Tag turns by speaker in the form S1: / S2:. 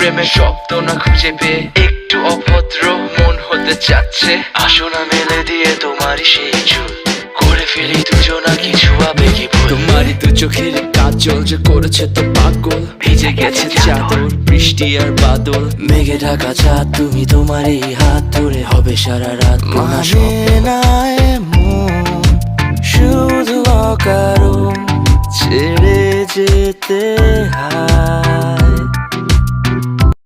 S1: প্রেমের শব্দ না খুঁজে পেয়ে একটু অভদ্র মন হতে চাচ্ছে। আসো না মেলে দিয়ে তোমারই সেই চুল, করে ফেলি দুজনা কিছু আবেগী ভুল। তোমারই দু চোখের কাজল যে করেছে তো পাগল, ভিজে গেছে চাদর বৃষ্টি আর বাদল। মেঘে ঢাকা চাঁদ তুমি তোমার এই হাত ধরে হবে সারা রাত। মানে না এমন শুধু অকারণ ছেড়ে যেতে হয়।